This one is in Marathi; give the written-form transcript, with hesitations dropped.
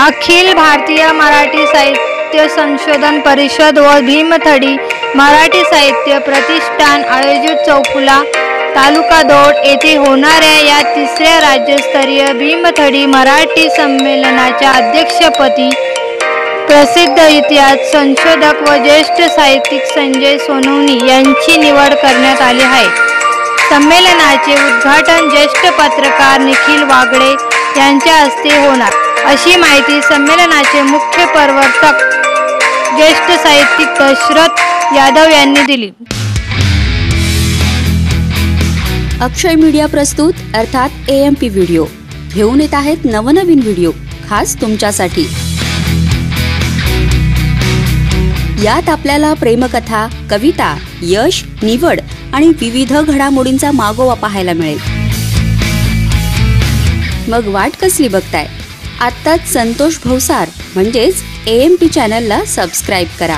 अखिल भारतीय मराठी साहित्य संशोधन परिषद व भीमथडी मराठी साहित्य प्रतिष्ठान आयोजित चौफुला तालुका दौंड येथे होणाऱ्या या तिसऱ्या राज्यस्तरीय भीमथडी मराठी संमेलनाच्या अध्यक्षपदी प्रसिद्ध इतिहास संशोधक व ज्येष्ठ साहित्यिक संजय सोनवणी यांची निवड करण्यात आली आहे। संमेलनाचे उद्घाटन ज्येष्ठ पत्रकार निखिल वागळे यांच्या हस्ते होणार अशी माहिती संमेलनाचे मुख्य प्रवर्तक ज्येष्ठ साहित्यिक दशरथ यादव यांनी दिली। अक्षय मीडिया प्रस्तुत अर्थात AMP व्हिडिओ घेऊन येत आहेत नवनवीन व्हिडिओ खास तुमच्यासाठी। यात आपल्याला प्रेमकथा, कविता, यश, निवड आणि विविध घडामोडींचा मागोवा पाहायला मिळेल। मग वाट कसली बघताय? आत्ताच संतोष भवसार म्हणजेच AMP चॅनलला सबस्क्राइब करा।